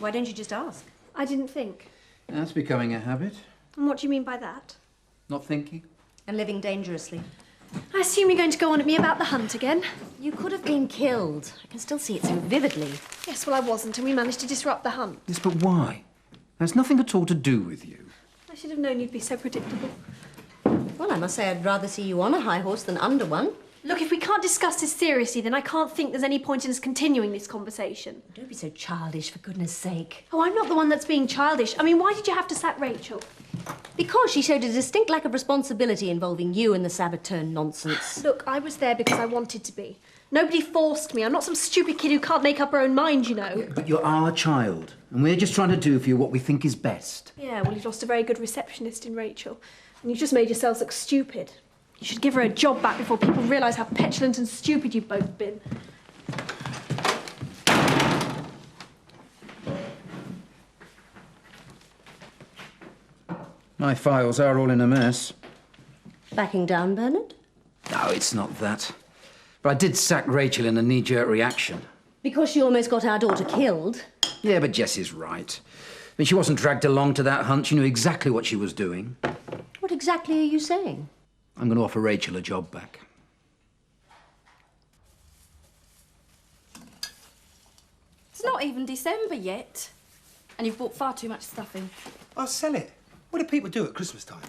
Why don't you just ask? I didn't think. That's becoming a habit. And what do you mean by that? Not thinking. And living dangerously. I assume you're going to go on at me about the hunt again? You could have been killed. I can still see it so vividly. Yes, well, I wasn't, and we managed to disrupt the hunt. Yes, but why? That's nothing at all to do with you. I should have known you'd be so predictable. Well, I must say I'd rather see you on a high horse than under one. Look, if we can't discuss this seriously, then I can't think there's any point in us continuing this conversation. Don't be so childish, for goodness sake. Oh, I'm not the one that's being childish. I mean, why did you have to sack Rachel? Because she showed a distinct lack of responsibility involving you in the saboteur nonsense. Look, I was there because I wanted to be. Nobody forced me. I'm not some stupid kid who can't make up her own mind, you know. Yeah, but you're our child, and we're just trying to do for you what we think is best. Yeah, well, you've lost a very good receptionist in Rachel. And you've just made yourselves look stupid. You should give her a job back before people realise how petulant and stupid you've both been. My files are all in a mess. Backing down, Bernard? No, it's not that. But I did sack Rachel in a knee-jerk reaction. Because she almost got our daughter killed. Yeah, but Jess is right. I mean, she wasn't dragged along to that hunt. She knew exactly what she was doing. What exactly are you saying? I'm going to offer Rachel a job back. It's not even December yet. And you've bought far too much stuff in. I'll sell it. What do people do at Christmas time?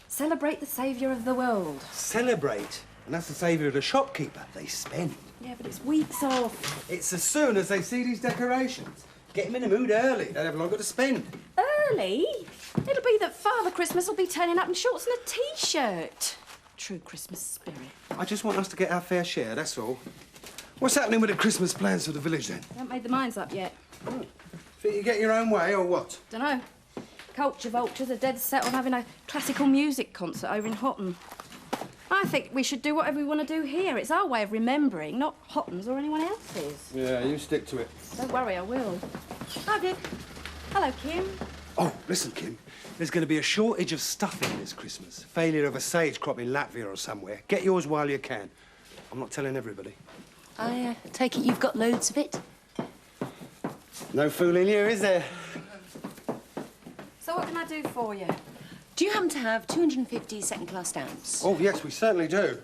Celebrate the saviour of the world. Celebrate. And that's the saviour of the shopkeeper. They spend. Yeah, but it's weeks off. It's as soon as they see these decorations. Get them in the mood early. They don't have longer to spend. Early? It'll be that Father Christmas will be turning up in shorts and a T-shirt. True Christmas spirit. I just want us to get our fair share, that's all. What's happening with the Christmas plans for the village, then? Haven't made the minds up yet. Think you get your own way, or what? Dunno. Culture vultures are dead set on having a classical music concert over in Hotton. I think we should do whatever we want to do here. It's our way of remembering, not Hotton's or anyone else's. Yeah, you stick to it. Don't worry, I will. Hi, Vic. Hello, Kim. Oh, listen, Kim. There's going to be a shortage of stuffing this Christmas. Failure of a sage crop in Latvia or somewhere. Get yours while you can. I'm not telling everybody. I take it you've got loads of it? No fooling you, is there? So what can I do for you? Do you happen to have 250 second-class stamps? Oh, yes, we certainly do.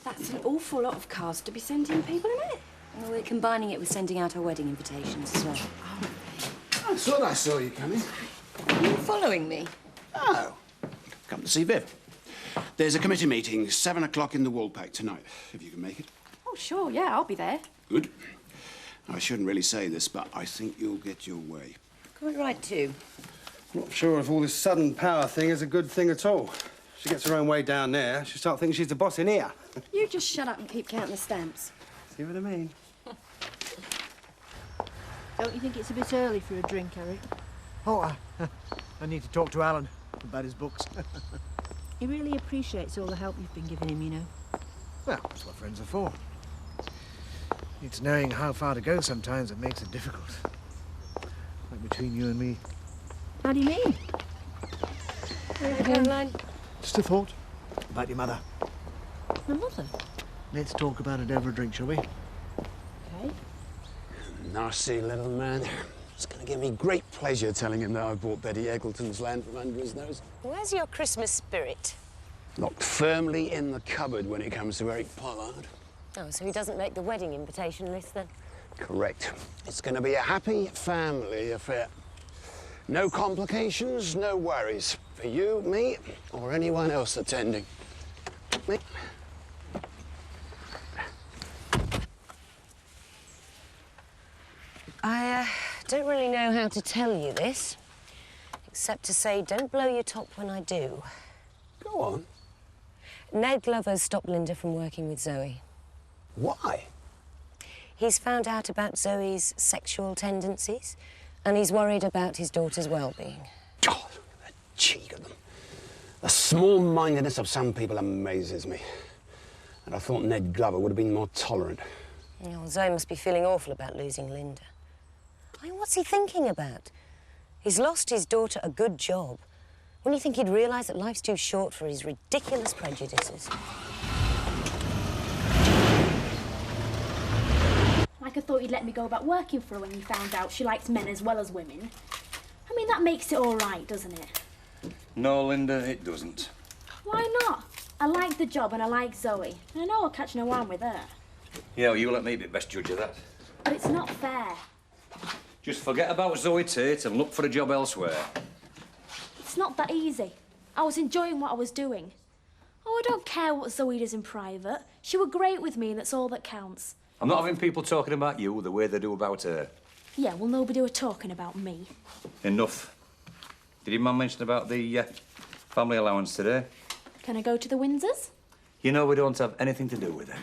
That's an awful lot of cards to be sending people, isn't it? Well, we're combining it with sending out our wedding invitations as well. I thought I saw you coming. Are you following me? Oh, come to see Viv. There's a committee meeting, 7 o'clock in the Woolpack tonight, if you can make it. Oh, sure, yeah, I'll be there. Good. I shouldn't really say this, but I think you'll get your way. Quite right, too. Not sure if all this sudden power thing is a good thing at all. She gets her own way down there, she'll start thinking she's the boss in here. You just shut up and keep counting the stamps. See what I mean? Don't you think it's a bit early for a drink, Eric? Oh, I need to talk to Alan about his books. He really appreciates all the help you've been giving him, you know. Well, that's what friends are for. It's knowing how far to go sometimes that makes it difficult. Like between you and me. How do you mean? Caroline. Just a thought about your mother. My mother? Let's talk about it over a drink, shall we? Okay. Nasty little man. It's going to give me great pleasure telling him that I bought Betty Eggleton's land from under his nose. Where's your Christmas spirit? Locked firmly in the cupboard when it comes to Eric Pollard. Oh, so he doesn't make the wedding invitation list, then? Correct. It's going to be a happy family affair. No complications, no worries. For you, me, or anyone else attending. Me? I don't really know how to tell you this, except to say don't blow your top when I do. Go on. Ned Glover's stopped Linda from working with Zoe. Why? He's found out about Zoe's sexual tendencies, and he's worried about his daughter's well-being. Oh, the cheek of them. The small-mindedness of some people amazes me. And I thought Ned Glover would have been more tolerant. Well, Zoe must be feeling awful about losing Linda. I mean, what's he thinking about? He's lost his daughter a good job. Wouldn't you think he'd realise that life's too short for his ridiculous prejudices? My Like I thought you'd let me go about working for her when you found out she likes men as well as women. I mean, that makes it all right, doesn't it? No, Linda, it doesn't. Why not? I like the job and I like Zoe. And I know I'll catch no harm with her. Yeah, well, you let me be best judge of that. But it's not fair. Just forget about Zoe Tate and look for a job elsewhere. It's not that easy. I was enjoying what I was doing. Oh, I don't care what Zoe does in private. She were great with me and that's all that counts. I'm not having people talking about you the way they do about her. Yeah, well, nobody were talking about me. Enough. Did your mum mention about the family allowance today? Can I go to the Windsors? You know we don't have anything to do with it.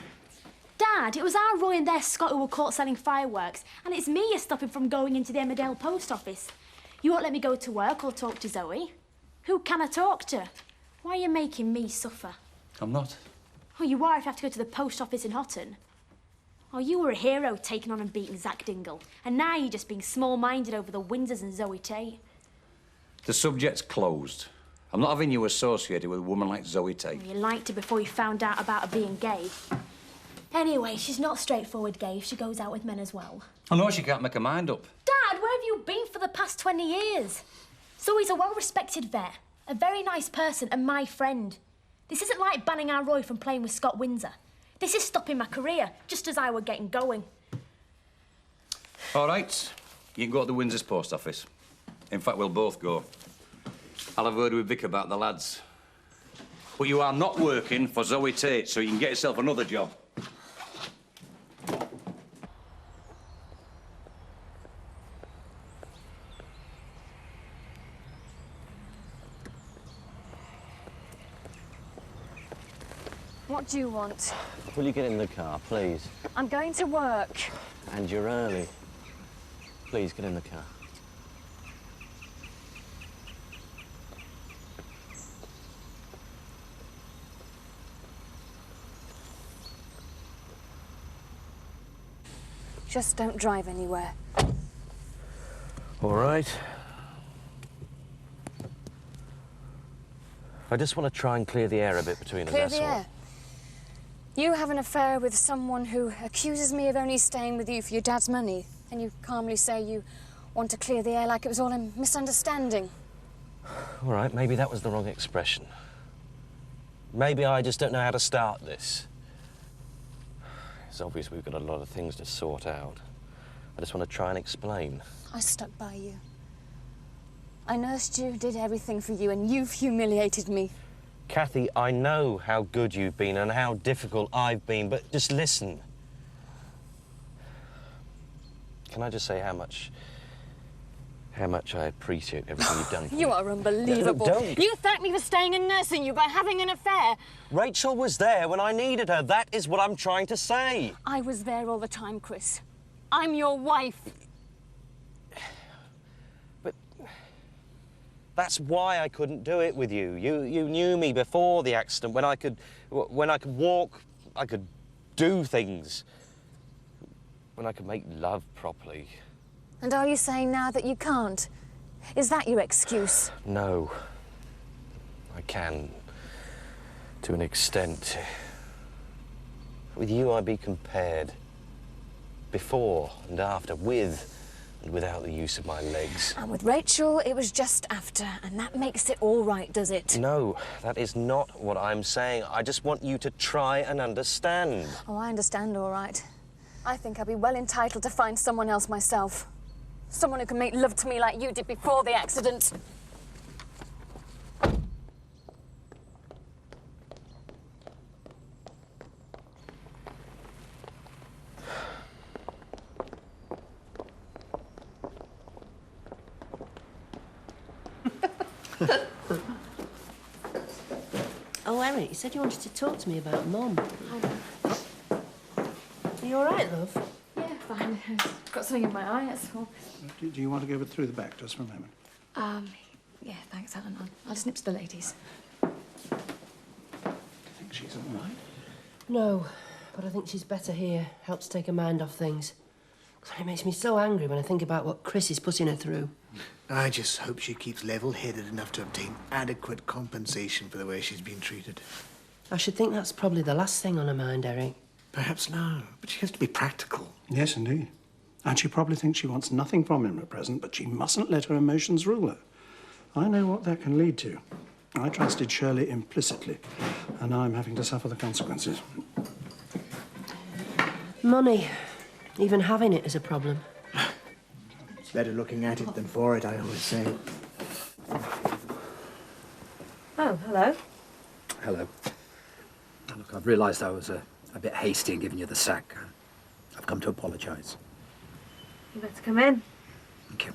Dad, it was our Roy and their Scott who were caught selling fireworks, and it's me you're stopping from going into the Emmerdale post office. You won't let me go to work or talk to Zoe. Who can I talk to? Why are you making me suffer? I'm not. Oh, you are if you have to go to the post office in Houghton. Oh, you were a hero taking on and beating Zach Dingle, and now you're just being small-minded over the Windsors and Zoe Tate. The subject's closed. I'm not having you associated with a woman like Zoe Tate. You liked her before you found out about her being gay. Anyway, she's not straightforward gay if she goes out with men as well. I know she can't make her mind up. Dad, where have you been for the past 20 years? Zoe's a well-respected vet, a very nice person and my friend. This isn't like banning our Roy from playing with Scott Windsor. This is stopping my career, just as I were getting going. All right, you can go to the Windsor's post office. In fact, we'll both go. I'll have a word with Vic about the lads. But you are not working for Zoe Tate, so you can get yourself another job. What do you want? Will you get in the car, please? I'm going to work. And you're early. Please get in the car. Just don't drive anywhere. All right. I just want to try and clear the air a bit between us, Clear that's the all. air? You have an affair with someone who accuses me of only staying with you for your dad's money, and you calmly say you want to clear the air like it was all a misunderstanding. All right, maybe that was the wrong expression. Maybe I just don't know how to start this. It's obvious we've got a lot of things to sort out. I just want to try and explain. I stuck by you. I nursed you, did everything for you, and you've humiliated me. Kathy, I know how good you've been and how difficult I've been, but just listen. Can I just say how much I appreciate everything you've done for me? You are unbelievable. No, don't. You thanked me for staying and nursing you by having an affair. Rachel was there when I needed her. That is what I'm trying to say. I was there all the time, Chris. I'm your wife. But that's why I couldn't do it with you. You knew me before the accident, when I could walk, I could do things, when I could make love properly. And are you saying now that you can't? Is that your excuse? No. I can, to an extent. With you, I'd be compared, before and after, with and without the use of my legs. And with Rachel, it was just after, and that makes it all right, does it? No, that is not what I'm saying. I just want you to try and understand. Oh, I understand, all right. I think I'd be well entitled to find someone else myself. Someone who can make love to me like you did before the accident. Oh, Eric, you said you wanted to talk to me about Mum. Are you all right, love? Yeah, fine. I've got something in my eye, that's all. Do you want to go through the back just for a moment? Yeah, thanks, Helen. I'll just nip to the ladies. Do you think she's all right? No, but I think she's better here. Helps take her mind off things. God, it makes me so angry when I think about what Chris is putting her through. I just hope she keeps level-headed enough to obtain adequate compensation for the way she's been treated. I should think that's probably the last thing on her mind, Eric. Perhaps no, but she has to be practical. Yes, indeed. And she probably thinks she wants nothing from him at present, but she mustn't let her emotions rule her. I know what that can lead to. I trusted Shirley implicitly, and now I'm having to suffer the consequences. Money. Even having it is a problem. It's better looking at it than for it, I always say. Oh, hello. Hello. Look, I've realised I was a bit hasty in giving you the sack. I've come to apologise. You better come in. Thank you.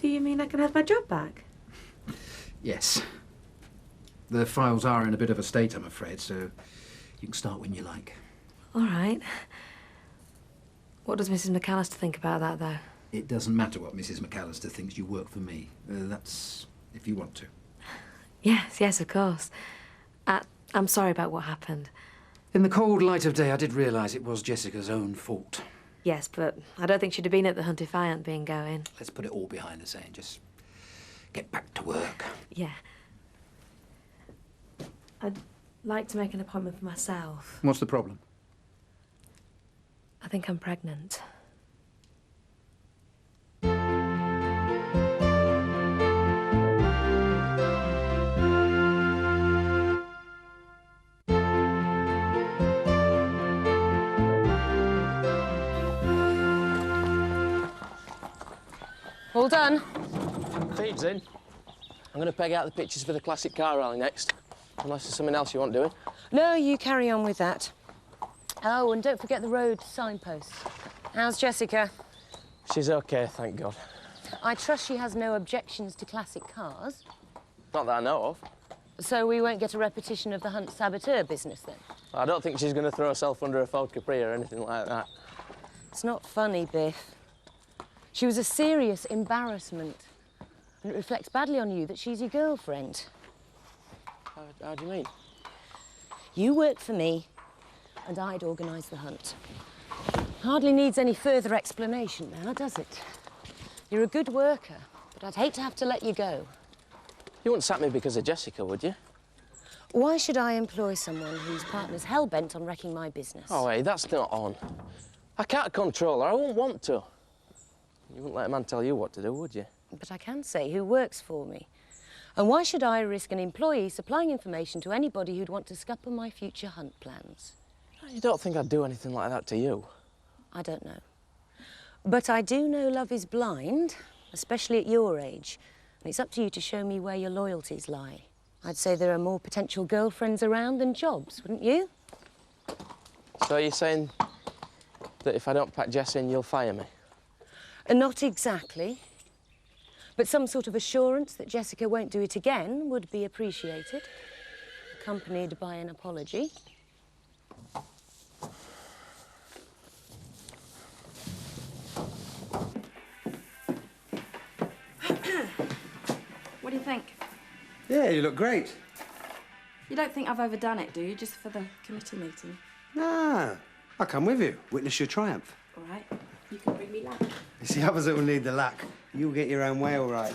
Do you mean I can have my job back? Yes. The files are in a bit of a state, I'm afraid, so you can start when you like. All right. What does Mrs. McAllister think about that, though? It doesn't matter what Mrs. McAllister thinks. You work for me. That's if you want to. Yes, of course. I'm sorry about what happened. In the cold light of day, I did realise it was Jessica's own fault. Yes, but I don't think she'd have been at the Hunt if I hadn't been going. Let's put it all behind us, and just get back to work. Yeah. I'd like to make an appointment for myself. What's the problem? I think I'm pregnant. All done? Feed's in. I'm going to peg out the pictures for the classic car rally next. Unless there's something else you want doing. No, you carry on with that. Oh, and don't forget the road signposts. How's Jessica? She's OK, thank God. I trust she has no objections to classic cars. Not that I know of. So we won't get a repetition of the Hunt saboteur business, then? I don't think she's going to throw herself under a Ford Capri or anything like that. It's not funny, Biff. She was a serious embarrassment. And it reflects badly on you that she's your girlfriend. How do you mean? You worked for me, and I'd organised the hunt. Hardly needs any further explanation now, does it? You're a good worker, but I'd hate to have to let you go. You wouldn't sack me because of Jessica, would you? Why should I employ someone whose partner's hell-bent on wrecking my business? Oh, hey, that's not on. I can't control her. I won't want to. You wouldn't let a man tell you what to do, would you? But I can say who works for me. And why should I risk an employee supplying information to anybody who'd want to scupper my future hunt plans? You don't think I'd do anything like that to you? I don't know. But I do know love is blind, especially at your age. And it's up to you to show me where your loyalties lie. I'd say there are more potential girlfriends around than jobs, wouldn't you? So you're saying that if I don't pack Jess in, you'll fire me? Not exactly. But some sort of assurance that Jessica won't do it again would be appreciated, accompanied by an apology. What do you think? Yeah, you look great. You don't think I've overdone it, do you, just for the committee meeting? Nah, I'll come with you. Witness your triumph. All right. You can bring me luck. It's the others that will need the luck. You'll get your own way, all right.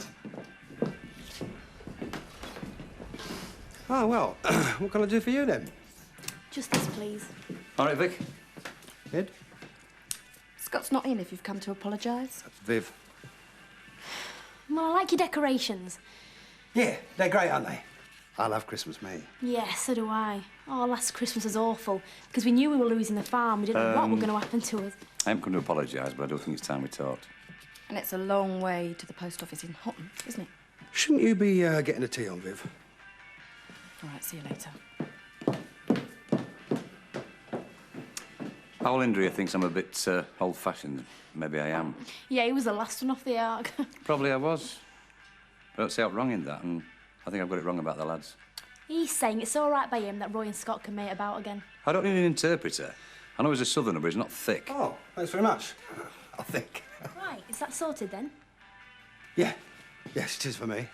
Oh, well, what can I do for you, then? Just this, please. All right, Vic. Ed? Scott's not in if you've come to apologise. Viv. Well, I like your decorations. Yeah, they're great, aren't they? I love Christmas, mate. Yeah, so do I. Oh, last Christmas was awful because we knew we were losing the farm. We didn't know what was going to happen to us. I am going to apologise, but I don't think it's time we talked. And it's a long way to the post office in Houghton, isn't it? Shouldn't you be getting a tea on, Viv? All right, see you later. Owl Indria thinks I'm a bit old-fashioned. Maybe I am. Yeah, he was the last one off the ark. Probably I was. I don't see I'm wrong in that, and I think I've got it wrong about the lads. He's saying it's all right by him that Roy and Scott can mate about again. I don't need an interpreter. I know he's a southerner, but he's not thick. Oh, thanks very much. I think. Right, is that sorted then? Yeah. Yes, it is for me.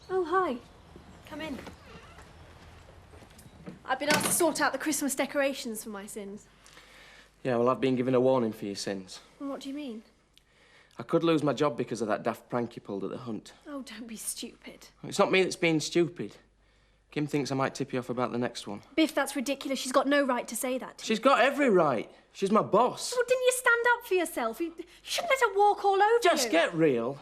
Oh, hi. Come in. I've been asked to sort out the Christmas decorations for my sins. Yeah, well, I've been given a warning for your sins. And what do you mean? I could lose my job because of that daft prank you pulled at the hunt. Oh, don't be stupid. It's not me that's being stupid. Kim thinks I might tip you off about the next one. Biff, that's ridiculous. She's got no right to say that. She's got every right. She's my boss. Well, didn't you stand up for yourself? You shouldn't let her walk all over you. Just get real.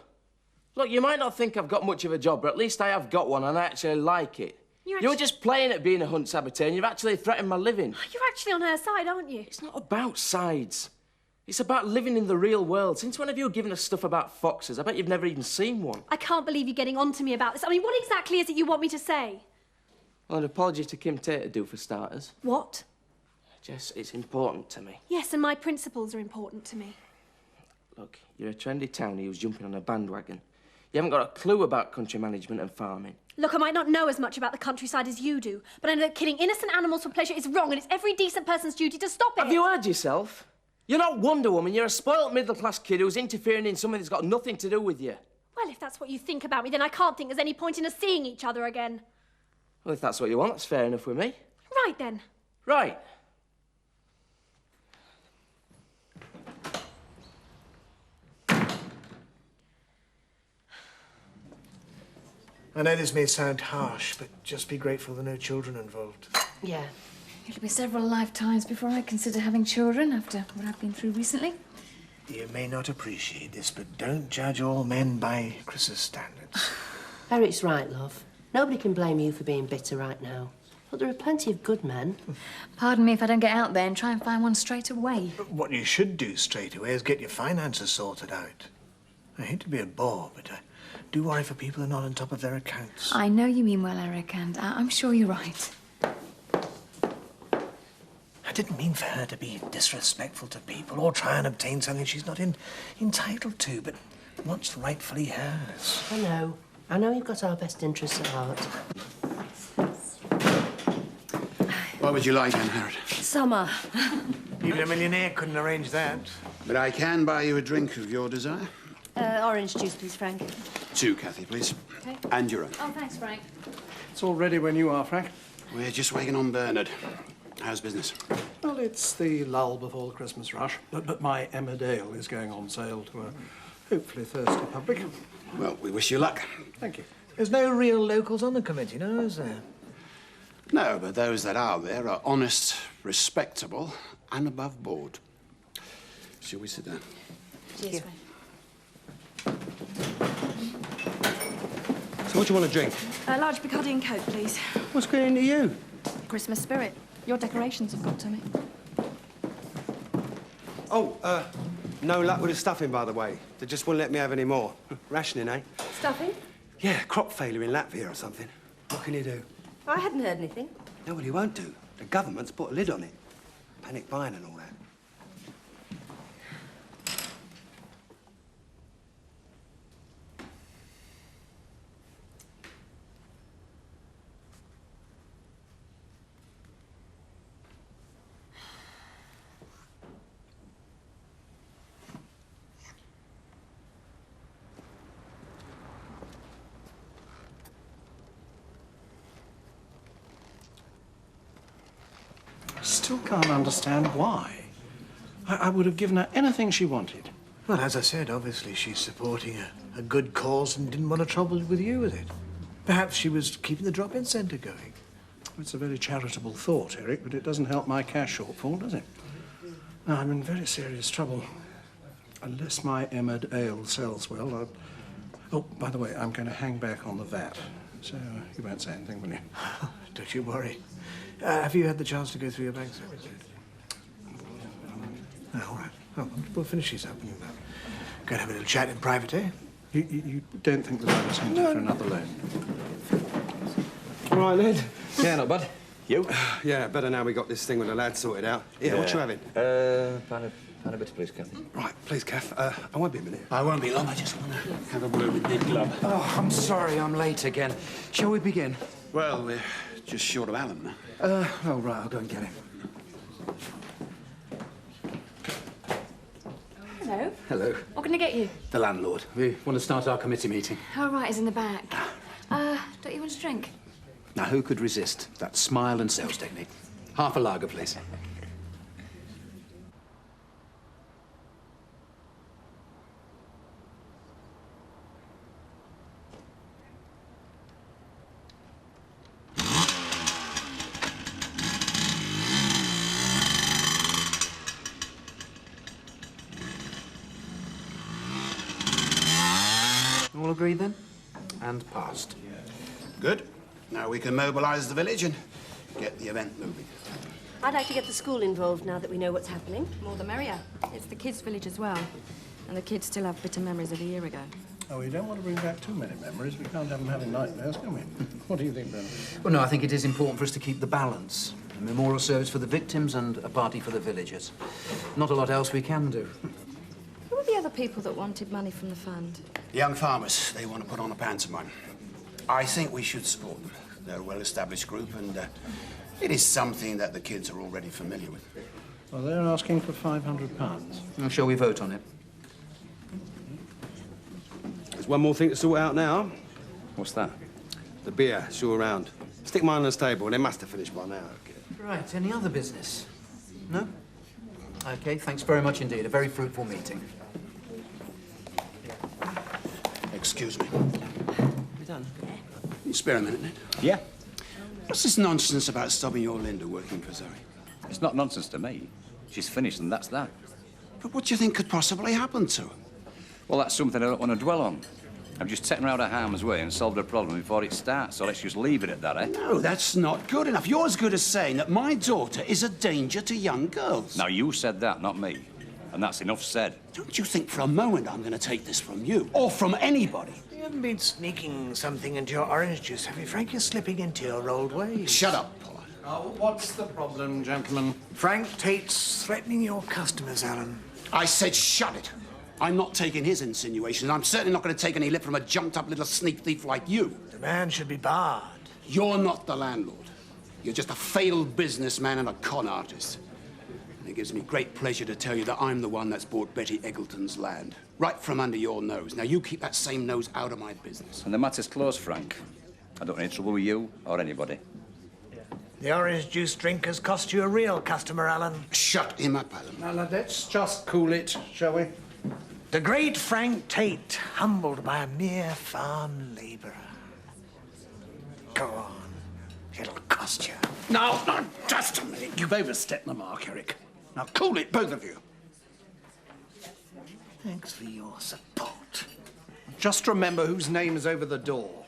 Look, you might not think I've got much of a job, but at least I have got one and I actually like it. You're just playing at being a hunt saboteur and you've actually threatened my living. You're actually on her side, aren't you? It's not about sides. It's about living in the real world. Since when have you given us stuff about foxes? I bet you've never even seen one. I can't believe you're getting on to me about this. I mean, what exactly is it you want me to say? Well, an apology to Kim Tate would do for starters. What? Jess, it's important to me. Yes, and my principles are important to me. Look, you're a trendy townie who's jumping on a bandwagon. You haven't got a clue about country management and farming. Look, I might not know as much about the countryside as you do, but I know that killing innocent animals for pleasure is wrong, and it's every decent person's duty to stop it. Have you heard yourself? You're not Wonder Woman. You're a spoilt middle-class kid who's interfering in something that's got nothing to do with you. Well, if that's what you think about me, then I can't think there's any point in us seeing each other again. Well, if that's what you want, that's fair enough with me. Right, then. Right. I know this may sound harsh, but just be grateful there are no children involved. Yeah. It'll be several lifetimes before I consider having children after what I've been through recently. You may not appreciate this, but don't judge all men by Chris's standards. Eric's right, love. Nobody can blame you for being bitter right now. But there are plenty of good men. Pardon me if I don't get out there and try and find one straight away. What you should do straight away is get your finances sorted out. I hate to be a bore, but I do worry for people who are not on top of their accounts. I know you mean well, Eric, and I'm sure you're right. I didn't mean for her to be disrespectful to people or try and obtain something she's not entitled to, but what's rightfully hers. I know. I know you've got our best interests at heart. What would you like, Anne Harrod? Summer. Even a millionaire couldn't arrange that. But I can buy you a drink of your desire. Orange juice, please, Frank. 2, Kathy, please. Okay. And your own. Oh, thanks, Frank. It's all ready when you are, Frank. We're just waiting on Bernard. How's business? Well, it's the lull before the Christmas rush, but my Emmerdale is going on sale to a hopefully thirsty public. Well, we wish you luck. Thank you. There's no real locals on the committee, no, is there? No, but those that are there are honest, respectable, and above board. Shall we sit down? Cheers, Frank. So what do you want to drink? A large Bacardi and Coke, please. What's going into you? Christmas spirit. Your decorations have got to me. Oh, no luck with the stuffing, by the way. They just wouldn't let me have any more. Rationing, eh? Stuffing? Yeah, crop failure in Latvia or something. What can you do? I hadn't heard anything. No, well, you won't do. The government's put a lid on it. Panic buying and all that. Still can't understand why. I would have given her anything she wanted. Well, as I said, obviously she's supporting a good cause and didn't want to trouble with you with it. Perhaps she was keeping the drop-in centre going. It's a very charitable thought, Eric, but it doesn't help my cash shortfall, does it? Now, I'm in very serious trouble. Unless my Emmerdale sells well, Oh, by the way, I'm going to hang back on the VAT, so you won't say anything, will you? Don't you worry. Have you had the chance to go through your bank statements? Oh, all right. Oh, we'll finish these up and go and have a little chat in private, eh? You don't think that I was hunting for another loan? All right, Ned. Yeah, not bad. You? Yeah, better now we got this thing with the lads sorted out. Yeah, what you having? Pound of bitter, please, Kathy. Right, please, Kath. I won't be a minute. I won't be long. I just want to have a word with Nick Glove. Oh, I'm sorry I'm late again. Shall we begin? Well, we're just short of Alan now. Oh, right, I'll go and get him. Hello. Hello. What can I get you? The landlord. We want to start our committee meeting. Oh, right, he's in the back. Don't you want a drink? Now, who could resist that smile and sales technique? Half a lager, please. All agreed then? And passed. Good. Now we can mobilise the village and get the event moving. I'd like to get the school involved now that we know what's happening. More the merrier. It's the kids' village as well. And the kids still have bitter memories of a year ago. Oh, we don't want to bring back too many memories. We can't have them having nightmares, can we? What do you think, Brendan? Well, no, I think it is important for us to keep the balance. A memorial service for the victims and a party for the villagers. Not a lot else we can do. Who were the other people that wanted money from the fund? Young farmers, they want to put on a pantomime. I think we should support them. They're a well-established group, and it is something that the kids are already familiar with. Well, they're asking for £500. Well, shall we vote on it? There's one more thing to sort out now. What's that? The beer, it's all around. Stick mine on the table. They must have finished by now. Right, any other business? No? OK, thanks very much indeed. A very fruitful meeting. Excuse me. We done? Can you spare a minute, Ned? Yeah. What's this nonsense about stopping your Linda working for Zoe? It's not nonsense to me. She's finished and that's that. But what do you think could possibly happen to her? Well, that's something I don't want to dwell on. I've just taken her out of harm's way and solved her problem before it starts, so let's just leave it at that, eh? No, that's not good enough. You're as good as saying that my daughter is a danger to young girls. Now, you said that, not me. And that's enough said. Don't you think for a moment I'm going to take this from you, or from anybody? You haven't been sneaking something into your orange juice, have you, Frank? You're slipping into your old ways. Shut up, Paul. Oh, what's the problem, gentlemen? Frank Tate's threatening your customers, Alan. I said shut it. I'm not taking his insinuations. I'm certainly not going to take any lip from a jumped-up little sneak thief like you. The man should be barred. You're not the landlord. You're just a failed businessman and a con artist. And it gives me great pleasure to tell you that I'm the one that's bought Betty Eggleton's land, right from under your nose. Now, you keep that same nose out of my business. And the matter's closed, Frank. I don't want any trouble with you or anybody. The orange juice drink has cost you a real customer, Alan. Shut him up, Alan. Now, let's just cool it, shall we? The great Frank Tate, humbled by a mere farm labourer. Go on. It'll cost you. No, just a minute. You've overstepped the mark, Eric. Now, cool it, both of you. Thanks for your support. Just remember whose name is over the door.